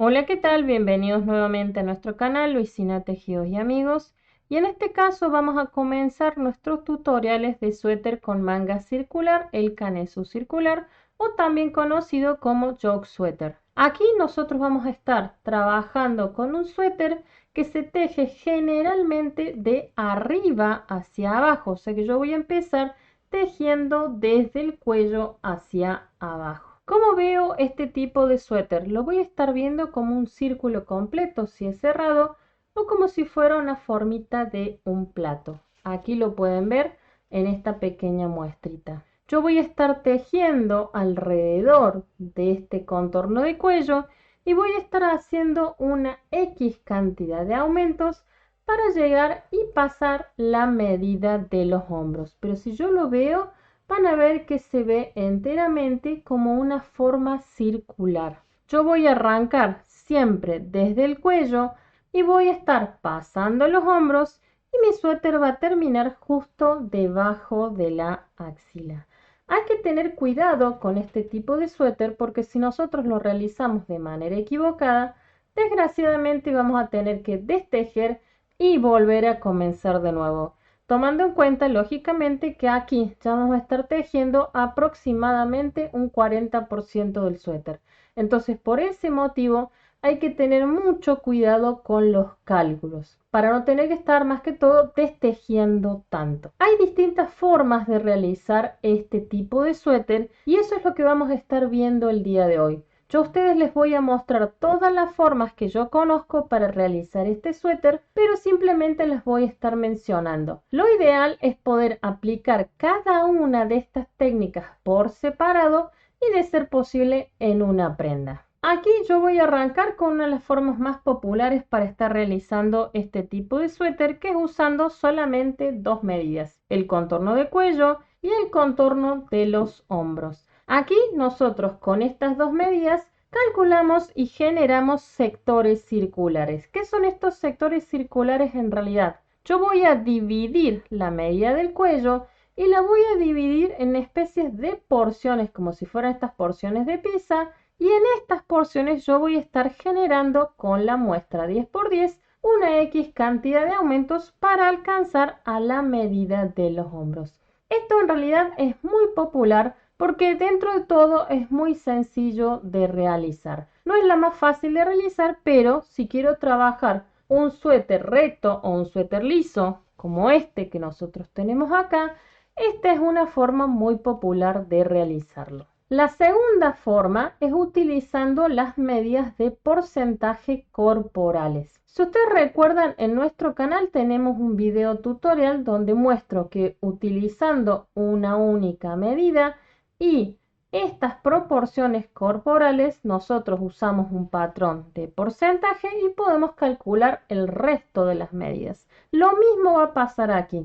Hola, ¿qué tal? Bienvenidos nuevamente a nuestro canal Luisina Tejidos y Amigos. Y en este caso vamos a comenzar nuestros tutoriales de suéter con manga circular, el canesú circular o también conocido como jog suéter. Aquí nosotros vamos a estar trabajando con un suéter que se teje generalmente de arriba hacia abajo. O sea que yo voy a empezar tejiendo desde el cuello hacia abajo. ¿Cómo veo este tipo de suéter? Lo voy a estar viendo como un círculo completo si es cerrado o como si fuera una formita de un plato. Aquí lo pueden ver en esta pequeña muestrita. Yo voy a estar tejiendo alrededor de este contorno de cuello y voy a estar haciendo una X cantidad de aumentos para llegar y pasar la medida de los hombros. Pero si yo lo veo, van a ver que se ve enteramente como una forma circular. Yo voy a arrancar siempre desde el cuello y voy a estar pasando los hombros y mi suéter va a terminar justo debajo de la axila. Hay que tener cuidado con este tipo de suéter porque si nosotros lo realizamos de manera equivocada, desgraciadamente vamos a tener que destejer y volver a comenzar de nuevo. Tomando en cuenta, lógicamente, que aquí ya vamos a estar tejiendo aproximadamente un 40% del suéter. Entonces, por ese motivo, hay que tener mucho cuidado con los cálculos para no tener que estar más que todo destejiendo tanto. Hay distintas formas de realizar este tipo de suéter y eso es lo que vamos a estar viendo el día de hoy. Yo a ustedes les voy a mostrar todas las formas que yo conozco para realizar este suéter, pero simplemente las voy a estar mencionando. Lo ideal es poder aplicar cada una de estas técnicas por separado y de ser posible en una prenda. Aquí yo voy a arrancar con una de las formas más populares para estar realizando este tipo de suéter, que es usando solamente dos medidas, el contorno de cuello y el contorno de los hombros. Aquí nosotros con estas dos medidas calculamos y generamos sectores circulares. ¿Qué son estos sectores circulares en realidad? Yo voy a dividir la medida del cuello y la voy a dividir en especies de porciones, como si fueran estas porciones de pizza, y en estas porciones yo voy a estar generando con la muestra 10×10 una X cantidad de aumentos para alcanzar a la medida de los hombros. Esto en realidad es muy popular porque dentro de todo es muy sencillo de realizar. No es la más fácil de realizar, pero si quiero trabajar un suéter recto o un suéter liso, como este que nosotros tenemos acá, esta es una forma muy popular de realizarlo. La segunda forma es utilizando las medidas de porcentaje corporales. Si ustedes recuerdan, en nuestro canal tenemos un video tutorial donde muestro que utilizando una única medida y estas proporciones corporales, nosotros usamos un patrón de porcentaje y podemos calcular el resto de las medidas. Lo mismo va a pasar aquí.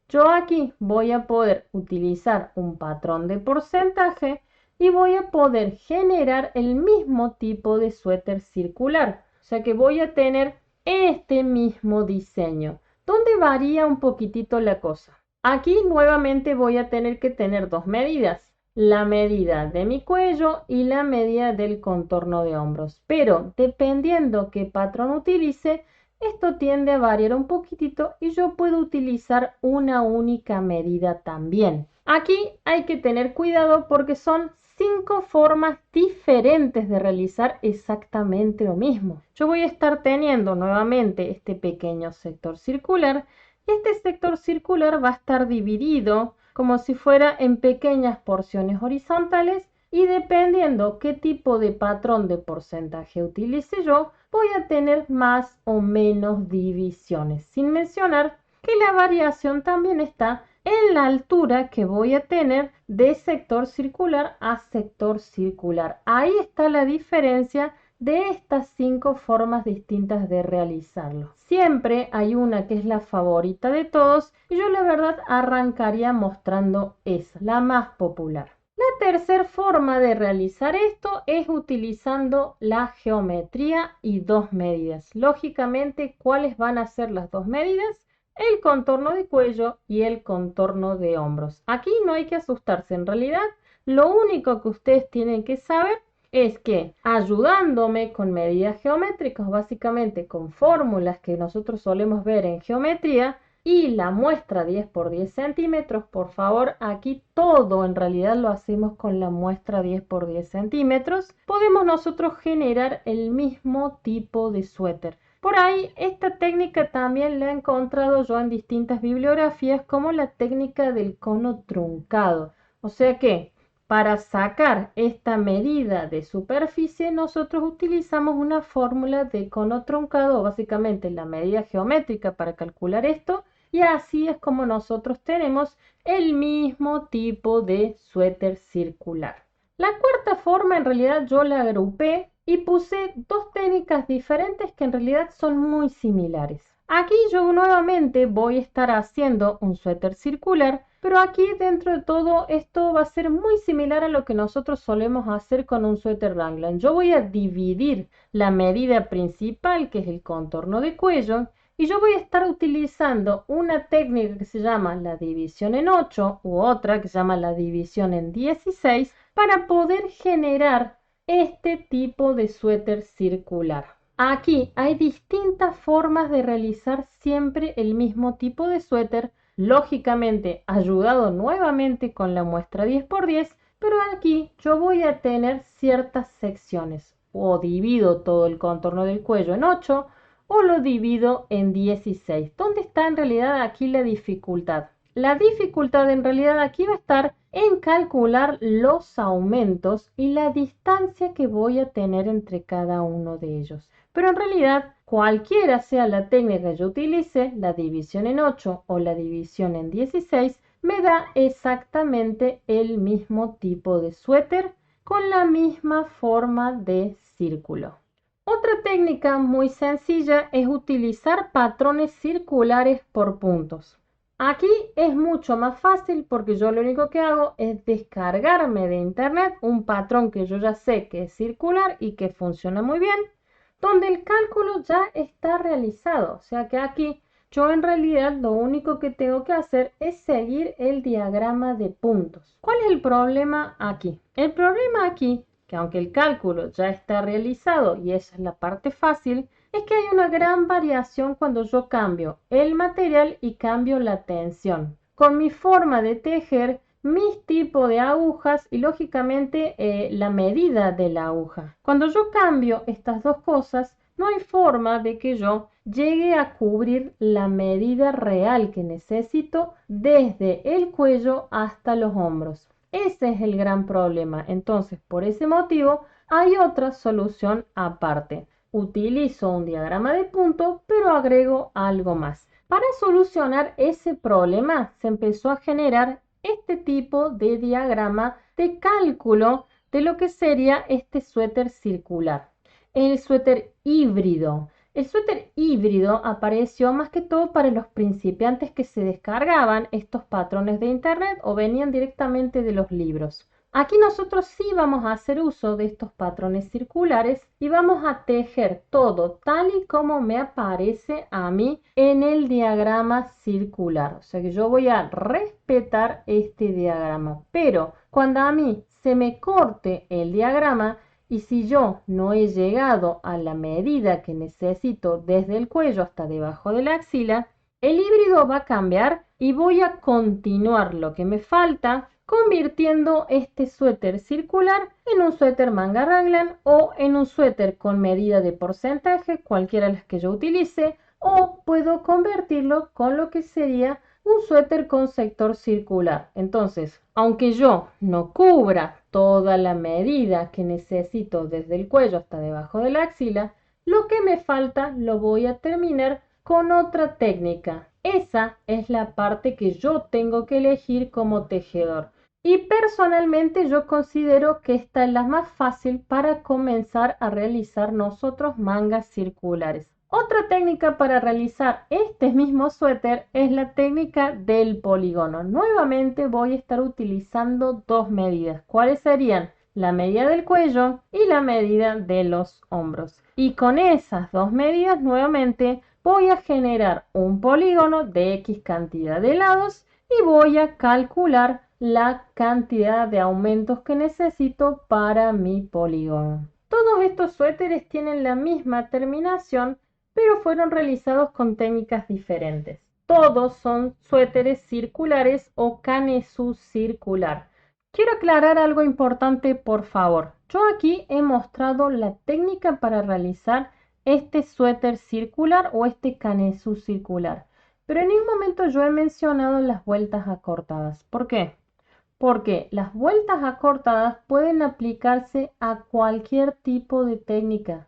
Yo aquí voy a poder utilizar un patrón de porcentaje y voy a poder generar el mismo tipo de suéter circular. O sea que voy a tener este mismo diseño, donde varía un poquitito la cosa. Aquí nuevamente voy a tener que tener dos medidas, la medida de mi cuello y la medida del contorno de hombros. Pero dependiendo qué patrón utilice, esto tiende a variar un poquitito y yo puedo utilizar una única medida también. Aquí hay que tener cuidado porque son 5 formas diferentes de realizar exactamente lo mismo. Yo voy a estar teniendo nuevamente este pequeño sector circular y este sector circular va a estar dividido como si fuera en pequeñas porciones horizontales y dependiendo qué tipo de patrón de porcentaje utilice yo, voy a tener más o menos divisiones, sin mencionar que la variación también está en la altura que voy a tener de sector circular a sector circular. Ahí está la diferencia de estas 5 formas distintas de realizarlo. Siempre hay una que es la favorita de todos y yo la verdad arrancaría mostrando esa, la más popular. La tercera forma de realizar esto es utilizando la geometría y dos medidas. Lógicamente, ¿cuáles van a ser las dos medidas? El contorno de cuello y el contorno de hombros. Aquí no hay que asustarse. En realidad, lo único que ustedes tienen que saber es que ayudándome con medidas geométricas, básicamente con fórmulas que nosotros solemos ver en geometría, y la muestra 10 por 10 centímetros, por favor, aquí todo en realidad lo hacemos con la muestra 10 por 10 centímetros, podemos nosotros generar el mismo tipo de suéter. Por ahí, esta técnica también la he encontrado yo en distintas bibliografías como la técnica del cono truncado. O sea que para sacar esta medida de superficie, nosotros utilizamos una fórmula de cono truncado, básicamente la medida geométrica para calcular esto, y así es como nosotros tenemos el mismo tipo de suéter circular. La cuarta forma en realidad yo la agrupé y puse dos técnicas diferentes que en realidad son muy similares. Aquí yo nuevamente voy a estar haciendo un suéter circular, pero aquí dentro de todo esto va a ser muy similar a lo que nosotros solemos hacer con un suéter raglan. Yo voy a dividir la medida principal, que es el contorno de cuello, y yo voy a estar utilizando una técnica que se llama la división en 8 u otra que se llama la división en 16 para poder generar este tipo de suéter circular. Aquí hay distintas formas de realizar siempre el mismo tipo de suéter, lógicamente ayudado nuevamente con la muestra 10 por 10, pero aquí yo voy a tener ciertas secciones. O divido todo el contorno del cuello en 8 o lo divido en 16. ¿Dónde está en realidad aquí la dificultad? La dificultad en realidad aquí va a estar en calcular los aumentos y la distancia que voy a tener entre cada uno de ellos. Pero en realidad, cualquiera sea la técnica que yo utilice, la división en 8 o la división en 16, me da exactamente el mismo tipo de suéter con la misma forma de círculo. Otra técnica muy sencilla es utilizar patrones circulares por puntos. Aquí es mucho más fácil porque yo lo único que hago es descargarme de internet un patrón que yo ya sé que es circular y que funciona muy bien, donde el cálculo ya está realizado. O sea que aquí yo en realidad lo único que tengo que hacer es seguir el diagrama de puntos. ¿Cuál es el problema aquí? El problema aquí, que aunque el cálculo ya está realizado y esa es la parte fácil, es que hay una gran variación cuando yo cambio el material y cambio la tensión. Con mi forma de tejer, mis tipos de agujas y lógicamente la medida de la aguja. Cuando yo cambio estas dos cosas, no hay forma de que yo llegue a cubrir la medida real que necesito desde el cuello hasta los hombros. Ese es el gran problema. Entonces, por ese motivo, hay otra solución aparte. Utilizo un diagrama de punto, pero agrego algo más. Para solucionar ese problema, se empezó a generar este tipo de diagrama de cálculo de lo que sería este suéter circular. El suéter híbrido. El suéter híbrido apareció más que todo para los principiantes que se descargaban estos patrones de internet o venían directamente de los libros. Aquí nosotros sí vamos a hacer uso de estos patrones circulares y vamos a tejer todo tal y como me aparece a mí en el diagrama circular. O sea que yo voy a respetar este diagrama, pero cuando a mí se me corte el diagrama y si yo no he llegado a la medida que necesito desde el cuello hasta debajo de la axila, el híbrido va a cambiar y voy a continuar lo que me falta convirtiendo este suéter circular en un suéter manga raglan o en un suéter con medida de porcentaje, cualquiera de las que yo utilice, o puedo convertirlo con lo que sería un suéter con sector circular. Entonces, aunque yo no cubra toda la medida que necesito desde el cuello hasta debajo de la axila, lo que me falta lo voy a terminar con otra técnica. Esa es la parte que yo tengo que elegir como tejedor. Y personalmente yo considero que esta es la más fácil para comenzar a realizar nosotros mangas circulares. Otra técnica para realizar este mismo suéter es la técnica del polígono. Nuevamente voy a estar utilizando dos medidas. ¿Cuáles serían? La medida del cuello y la medida de los hombros. Y con esas dos medidas nuevamente voy a generar un polígono de X cantidad de lados y voy a calcular la cantidad de aumentos que necesito para mi polígono. Todos estos suéteres tienen la misma terminación, pero fueron realizados con técnicas diferentes. Todos son suéteres circulares o canesú circular. Quiero aclarar algo importante, por favor. Yo aquí he mostrado la técnica para realizar este suéter circular o este canesú circular. Pero en ningún momento yo he mencionado las vueltas acortadas. ¿Por qué? Porque las vueltas acortadas pueden aplicarse a cualquier tipo de técnica.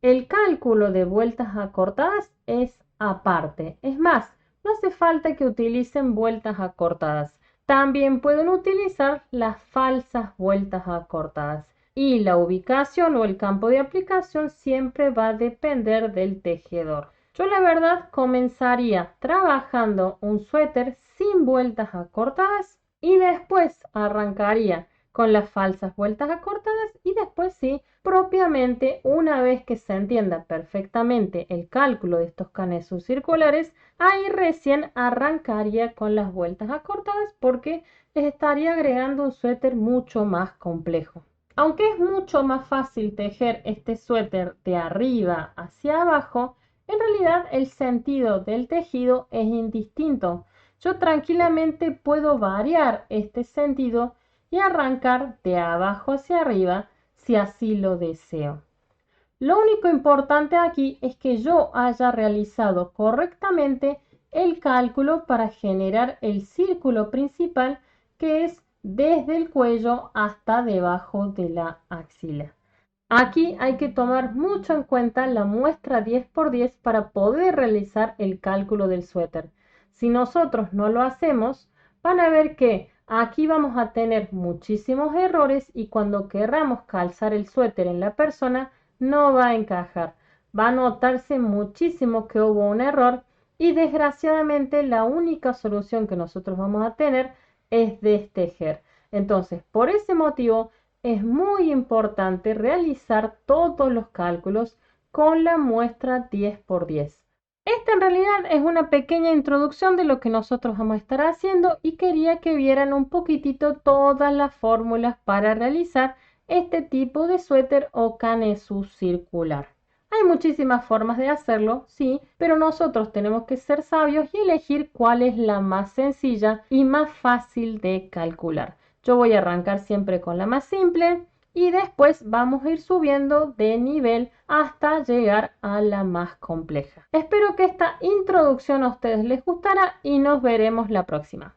El cálculo de vueltas acortadas es aparte. Es más, no hace falta que utilicen vueltas acortadas. También pueden utilizar las falsas vueltas acortadas. Y la ubicación o el campo de aplicación siempre va a depender del tejedor. Yo la verdad comenzaría trabajando un suéter sin vueltas acortadas y después arrancaría con las falsas vueltas acortadas y después sí, propiamente una vez que se entienda perfectamente el cálculo de estos canesús circulares, ahí recién arrancaría con las vueltas acortadas porque les estaría agregando un suéter mucho más complejo. Aunque es mucho más fácil tejer este suéter de arriba hacia abajo, en realidad el sentido del tejido es indistinto. Yo tranquilamente puedo variar este sentido y arrancar de abajo hacia arriba si así lo deseo. Lo único importante aquí es que yo haya realizado correctamente el cálculo para generar el círculo principal, que es desde el cuello hasta debajo de la axila. Aquí hay que tomar mucho en cuenta la muestra 10×10 para poder realizar el cálculo del suéter. Si nosotros no lo hacemos, van a ver que aquí vamos a tener muchísimos errores y cuando querramos calzar el suéter en la persona, no va a encajar. Va a notarse muchísimo que hubo un error y desgraciadamente la única solución que nosotros vamos a tener es destejer. Entonces, por ese motivo, es muy importante realizar todos los cálculos con la muestra 10×10. Esta en realidad es una pequeña introducción de lo que nosotros vamos a estar haciendo y quería que vieran un poquitito todas las fórmulas para realizar este tipo de suéter o canesú circular. Hay muchísimas formas de hacerlo, sí, pero nosotros tenemos que ser sabios y elegir cuál es la más sencilla y más fácil de calcular. Yo voy a arrancar siempre con la más simple y después vamos a ir subiendo de nivel hasta llegar a la más compleja. Espero que esta introducción a ustedes les gustara y nos veremos la próxima.